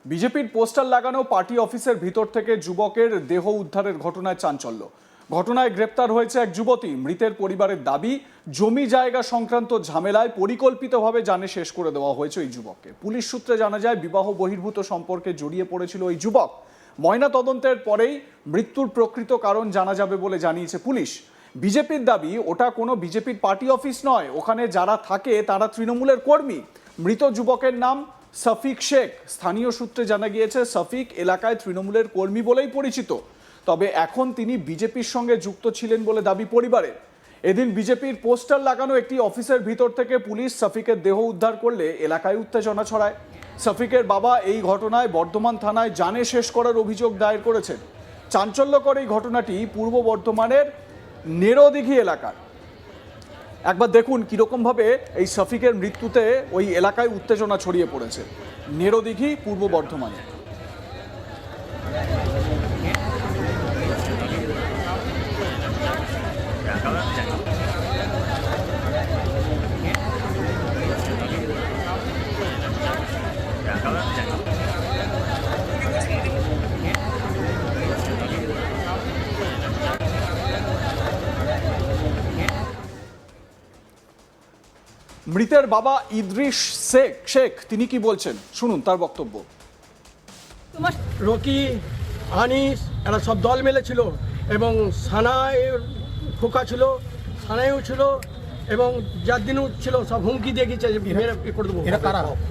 বিজেপির পোস্টার লাগানো পার্টি অফিসের ভিতর থেকে যুবকের দেহ উদ্ধারের ঘটনায় চাঞ্চল্য। ঘটনায় গ্রেপ্তার হয়েছে এক যুবতী। মৃতের পরিবারের দাবি, জমি জায়গা সংক্রান্ত ঝামেলায় পরিকল্পিতভাবে জানে শেষ করে দেওয়া হয়েছে ওই যুবককে। পুলিশ সূত্রে জানা যায়, বিবাহ বহির্ভূত সম্পর্কে জড়িয়ে পড়েছিল ওই যুবক। ময়না তদন্তের পরেই মৃত্যুর প্রকৃত কারণ জানা যাবে বলে জানিয়েছে পুলিশ। বিজেপির দাবি, ওটা কোনো বিজেপির পার্টি অফিস নয়, ওখানে যারা থাকে তারা তৃণমূলের কর্মী। মৃত যুবকের নাম শফিক শেখ। স্থানীয় সূত্রে জানা গিয়েছে, শফিক এলাকায় তৃণমূলের কর্মী বলেই পরিচিত, তবে এখন তিনি বিজেপির সঙ্গে যুক্ত ছিলেন বলে দাবি পরিবারের। এদিন বিজেপির পোস্টার লাগানো একটি অফিসের ভিতর থেকে পুলিশ শফিকের দেহ উদ্ধার করলে এলাকায় উত্তেজনা ছড়ায়। শফিকের বাবা এই ঘটনায় বর্ধমান থানায় জানে শেষ করার অভিযোগ দায়ের করেছেন। চাঞ্চল্যকর এই ঘটনাটি পূর্ব বর্ধমানের নেরোদিঘি এলাকার। একবার দেখুন কিরকমভাবে এই শফিকের মৃত্যুতে ওই এলাকায় উত্তেজনা ছড়িয়ে পড়েছে। নেরোদিঘি, পূর্ব বর্ধমানে। মৃতের বাবা ইদ্রিস শেখ তিনি কি বলছেন, শুনুন তার বক্তব্য। রকি, আনিস এরা সব দল মেলেছিল এবং সানায় খোকা ছিল, সানাইও ছিল এবং যার দিনও ছিল, সব হুমকি দিয়ে গেছে যে করে দেবো।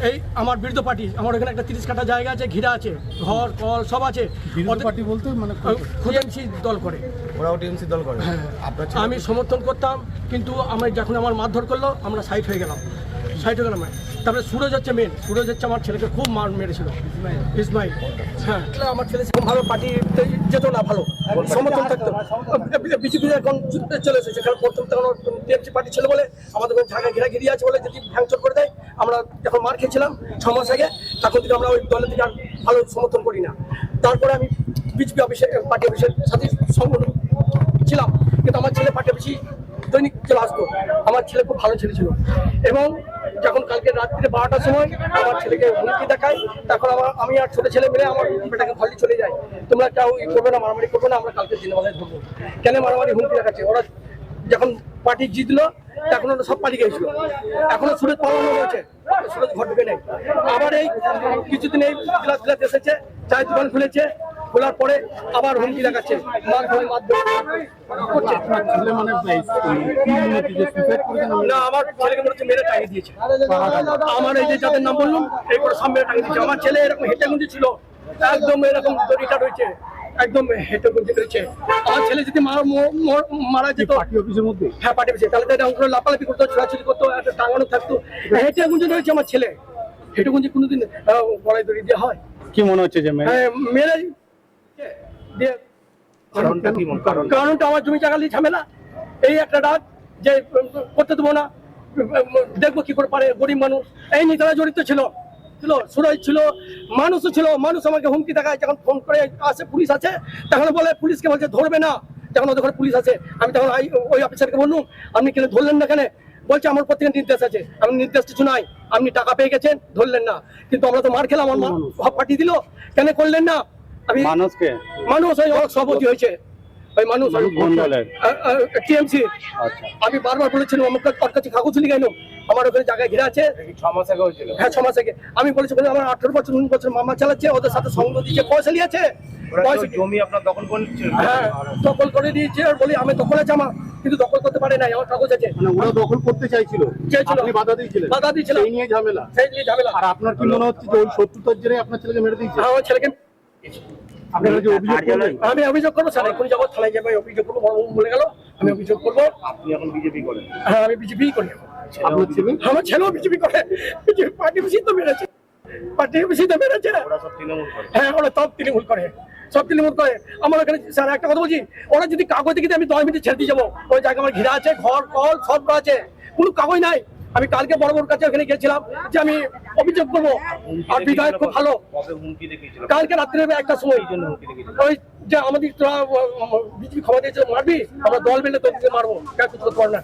এই আমার বিরোধী পার্টি, আমার এখানে একটা 30 কাঠা জায়গা আছে, ঘিরা আছে, ঘর কল সব আছে। বিরোধী পার্টি বলতে মানে টিএমসি দল করে, ওরাও টিএমসি দল করে। আমি সমর্থন করতাম, কিন্তু আমি যখন আমার মারধর করলো আমরা সাইড হয়ে গেলাম। তারপরে সুরজ হচ্ছে মেন, সুরজ হচ্ছে আমার ছেলেকে খুব মার মেরেছিল, ইসমাইল। হ্যাঁ, আমার ছেলে সেরকম ভালো পার্টিতে যেত না, ভালো সমর্থন থাকতো। বিজেপি এখন চলে এসেছে, কারণ প্রথম তখন টিএমসি পার্টি ছিল বলে আমাদের জায়গা ঘিরি আছে বলে যদি ভ্যাংচর করে দেয়। আমরা যখন মার খেয়েছিলাম 6 মাস আগে, তখন থেকে আমরা ওই দলের থেকে আর ভালো সমর্থন করি না। তারপরে আমি বিজেপি অফিসে, পার্টি অফিসের সাথে সংগঠন ছিলাম, কিন্তু আমার ছেলে পার্টি অফিসে দৈনিক চলে আসতো। আমার ছেলে খুব ভালো ছেলে ছিল এবং যখন কালকে রাত্রিতে 12টার সময় আমার ছেলেকে হুমকি দেখায়, তখন আমি আর ছোট ছেলে মিলে আমার বেটাকে ঘরে চলে যায়, তোমরা কেউ করবে না, মারামারি করবে না, আমরা কালকে দিনবেলায় ধরবো। কেন মারামারি হুমকি দেখাচ্ছে? ওরা যখন পার্টি জিতলো তখন ওরা সব পালিয়ে গেছিল। এখনো সুরজ পালানো হয়েছে, সুরজ ঘর ঢুকে নেই। আবার এই কিছুদিন এই ক্লাস এসেছে, চায়ের দোকান খুলেছে, খোলার পরে আবার হুমকি দেখাচ্ছে, না আমার ছেলেকে মনে হচ্ছে মেরে টাঙিয়ে দিয়েছে। আমার এই যে যাদের নাম বললাম এই করে সব মেরে টাঙিয়ে দিয়েছে। আমার ছেলে এরকম হেঁটে গুঁজে ছিল, একদম এরকম দড়িটা রয়েছে, একদম হেঁটে গুঁজে রয়েছে। আমার ছেলে যদি মারা যেত পার্টি অফিসের মধ্যে, হ্যাঁ পার্টি অফিসে, তাহলে তো লাপালাপি করতো, ছোড়াছুড়ি করতো, একটা টাঙানো থাকতো। হেঁটে গুঁজে রয়েছে আমার ছেলে, হেঁটে গুঁজে কোনোদিন গলায় দড়ি দেওয়া হয়? কি মনে হচ্ছে যে মেরে কারণটা আমার জমি জায়গা নিয়ে ঝামেলা, এই একটা রাত যে করতে দেবো না, দেখবো কি করে পারে, গরিব মানুষ এই নিয়ে তারা জড়িত ছিল। সুরজ ছিল, মানুষও ছিল। মানুষ আমাকে হুমকি দেখায়, যখন ফোন করে আসে পুলিশ আছে, তখন বলে পুলিশকে বলছে ধরবে না। যখন ওদের ঘরে পুলিশ আছে, আমি তখন ওই অফিসারকে বললাম, আপনি কেন ধরলেন না? কেন? বলছে আমার প্রত্যেক নির্দেশ আছে। আমি নির্দেশ কিছু নাই, আপনি টাকা পেয়ে গেছেন, ধরলেন না। কিন্তু আমরা তো মার খেলাম, আমার মা পাঠিয়ে দিল, কেন করলেন না? আমি মানুষ ওই সভাপতি হয়েছে, ওই মানুষ টিএমসি। আমি বারবার বলেছিলাম আমাকে তোর কাছে কাগজ লিখে গেল, আমার ওখানে জায়গায় ঘিরে আছে। 6 মাস আগে হয়েছিল। হ্যাঁ 6 মাস আগে আমি বলেছি, আমার 18 বছর 19 বছর মামা চালাচ্ছে, ওদের সাথে সঙ্গ দিচ্ছে, পয়সা নিয়েছে, জমি আপনার দখল করে নিচ্ছে। হ্যাঁ দখল করে দিয়েছে। আর বলি আমি দখল আছে আমার, কিন্তু দখল করতে পারে নাই, আমার কাগজ আছে। ওরা দখল করতে চাইছিল, আপনি বাধা দিয়েছিলেন, সেই নিয়ে ঝামেলা। আর আপনার কি মনে হচ্ছে যে ওই শত্রুতার জেরে আপনার ছেলেকে মেরে দিয়েছে? হ্যাঁ, আমার ছেলেকে আপনারা যে অভিযোগ করলেন? আমি অভিযোগ করবো স্যার, এখন যাবো থানায় যাবো, অভিযোগ করবো, বলে গেল আমি অভিযোগ করবো। আপনি এখন বিজেপি করেন? হ্যাঁ আমি বিজেপি করি। আপনার ছেলে? আমার ছেলেও বিজেপি করে, পার্টি অফিসে তো মেরেছে, পার্টি অফিসে তো মেরেছে। ওরা সব তৃণমূল করে? হ্যাঁ ওরা সব তৃণমূল করে, সব তৃণমূল করে। আমার এখানে স্যার একটা কথা বলছি, ওরা যদি কাগজ দেখে আমি 10 মিনিট ছেড়ে দিয়ে যাবো, ওই জায়গা আমার ঘিরা আছে, ঘর কল সব আছে, কোনো কাগজ নাই। আমি কালকে বড় কাছে ওখানে গেছিলাম যে আমি অভিযোগ করবো, আর বিধায়ক খুব ভালো। কালকে রাত্রে 1টার সময়, ওই যে আমাদের বিজেপি ক্ষমা দিয়েছে, মারবি, আমরা দল মিলে তোকে মারবো, কিছু করতে পারবো না।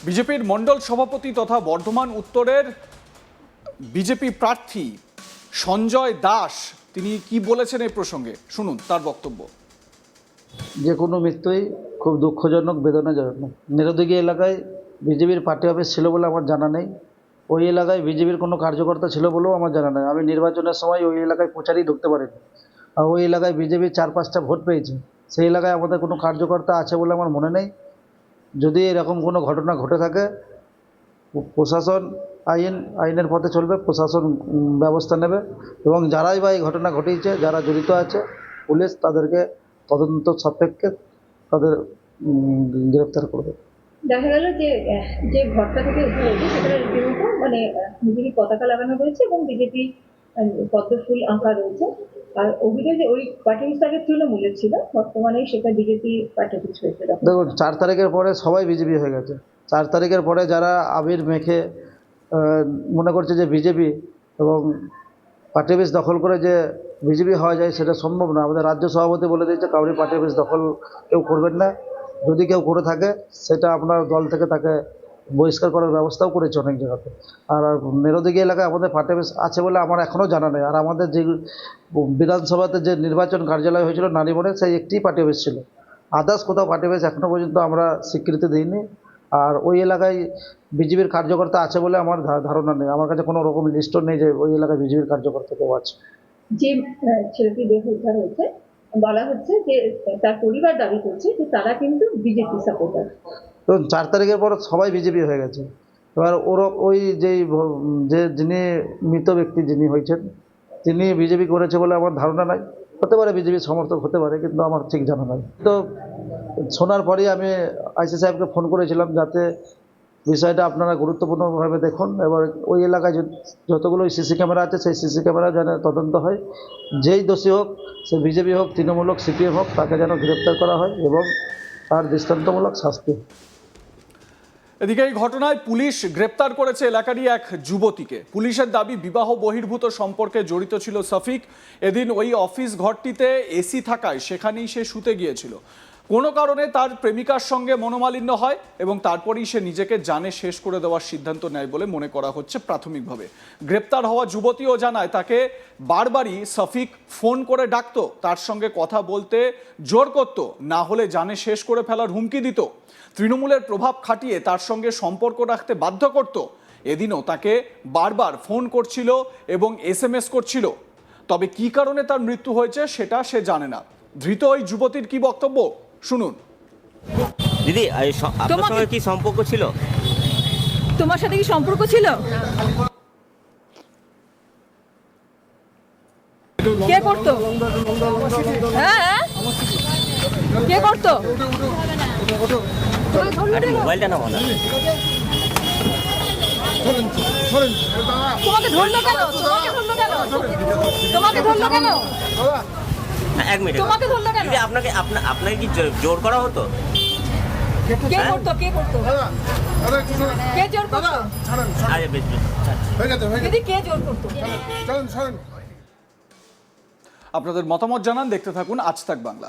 বিজেপির মণ্ডল সভাপতি তথা বর্ধমান উত্তরের বিজেপি প্রার্থী সঞ্জয় দাস তিনি কি বলেছেন এই প্রসঙ্গে, শুনুন তার বক্তব্য। যে কোনো মৃত্যুই খুব দুঃখজনক, বেদনাজনক। নিরুদ্যোগী এলাকায় বিজেপির পার্টি অফিস ছিল বলে আমার জানা নেই। ওই এলাকায় বিজেপির কোনো কার্যকর্তা ছিল বলেও আমার জানা নেই। আমি নির্বাচনের সময় ওই এলাকায় প্রচারই ঢুকতে পারিনি। আর ওই এলাকায় বিজেপি 4-5টা ভোট পেয়েছে, সেই এলাকায় আমাদের কোনো কার্যকর্তা আছে বলে আমার মনে নেই। যদি এরকম কোনো ঘটনা ঘটে থাকে, প্রশাসন আইনের পথে চলবে, প্রশাসন ব্যবস্থা নেবে এবং যারাই বা এই ঘটনা ঘটিয়েছে, যারা জড়িত আছে, পুলিশ তাদেরকে তদন্ত সাপেক্ষে তাদের গ্রেপ্তার করবে। দেখা গেল যে যে ঘরটা থেকে উঠে হয়েছে সেটা রীতিমতো মানে বিজেপি পতাকা লাগানো রয়েছে এবং বিজেপি পদ্ম ফুল আঁকা রয়েছে। আর অভিযোগ যে ওই পার্টি অফিস আগে তৃণমূলের ছিল, বর্তমানে সেটা বিজেপি পার্টি অফিস হয়েছে। দেখুন, 4 তারিখের পরে সবাই বিজেপি হয়ে গেছে। 4 তারিখের পরে যারা আবির মেখে মনে করছে যে বিজেপি এবং পার্টি অফিস দখল করে যে বিজেপি হওয়া যায়, সেটা সম্ভব না। আমাদের রাজ্য সভাপতি বলে দিয়েছে কাউরি পার্টি অফিস দখল কেউ করবেন না। যদি কেউ করে থাকে সেটা আপনার দল থেকে তাকে বহিষ্কার করার ব্যবস্থাও করেছে অনেক জায়গাতে। আর নিরুদ্যোগী এলাকায় আমাদের পার্টি অফিস আছে বলে আমার এখনও জানা নেই। আর আমাদের যে বিধানসভাতে যে নির্বাচন কার্যালয় হয়েছিল নারীমোড়ে, সেই একটি পার্টি অফিস ছিল। আদার্স কোথাও পার্টি অফিস এখনও পর্যন্ত আমরা স্বীকৃতি দিইনি। আর ওই এলাকায় বিজেপির কার্যকর্তা আছে বলে আমার ধারণা নেই। আমার কাছে কোনো রকম লিস্টও নেই যে ওই এলাকায় বিজেপির কার্যকর্তা কেউ আছে। যে ছেলেটির দেহ উদ্ধার হয়েছে, বলা হচ্ছে যে তার পরিবার দাবি করছে যে তারা কিন্তু বিজেপি সাপোর্টার। তো 4 তারিখের পর সবাই বিজেপি হয়ে গেছে। এবার ওই যে যিনি মৃত ব্যক্তি যিনি হয়েছেন, তিনি বিজেপি করেছে বলে আমার ধারণা নাই। হতে পারে বিজেপির সমর্থক হতে পারে, কিন্তু আমার ঠিক জানা নাই। তো শোনার পরেই আমি আইসি সাহেবকে ফোন করেছিলাম যাতে বিষয়টা আপনারা গুরুত্বপূর্ণভাবে দেখুন। এবার ওই এলাকায় যতগুলো সিসি ক্যামেরা আছে, সেই সিসি ক্যামেরা যেন তদন্ত হয়। যেই দোষী হোক, সে বিজেপি হোক, তৃণমূল হোক, সিপিএম হোক, তাকে যেন গ্রেপ্তার করা হয় এবং তার দৃষ্টান্তমূলক শাস্তি। এদিকে এই ঘটনায় পুলিশ গ্রেপ্তার করেছে এলাকারই এক যুবতীকে। পুলিশের দাবি বিবাহ বহির্ভূত সম্পর্কে জড়িত ছিল শফিক। এদিন ওই অফিস ঘরটিতে এসি থাকায় সেখানেই সে শুতে গিয়েছিল। কোনো কারণে তার প্রেমিকার সঙ্গে মনোমালিন্য হয় এবং তারপরেই সে নিজেকে জানে শেষ করে দেওয়ার সিদ্ধান্ত নেয় বলে মনে করা হচ্ছে প্রাথমিকভাবে। গ্রেপ্তার হওয়া যুবতীও জানায় তাকে বারবারই শফিক ফোন করে ডাকতো, তার সঙ্গে কথা বলতে জোর করত, না হলে জানে শেষ করে ফেলার হুমকি দিত। তৃণমূলের প্রভাব খাটিয়ে তার সঙ্গে সম্পর্ক রাখতে বাধ্য করত। এদিনও তাকে বারবার ফোন করছিল এবং SMS করছিল। তবে কী কারণে তার মৃত্যু হয়েছে সেটা সে জানে না। ধৃত ওই যুবতীর কি বক্তব্য শুনুন। দিদি, আপনার সঙ্গে কি সম্পর্ক ছিল? তোমার সাথে কি সম্পর্ক ছিল? কে করতো? হ্যাঁ, কে করতো? মোবাইলটা নাও না। তোমাকে ধরলো কেন? তোমাকে ধরলো কেন? এক মিনিট, তোমাকে ধরলো কেন? দিদি আপনাকে কি জোর করা হতো? কে করতো? কে করতো? কে জোর করতো? আরে বেশ, দিদি, কে জোর করতো? আপনাদের মতামত জানান, দেখতে থাকুন আজ তাক বাংলা।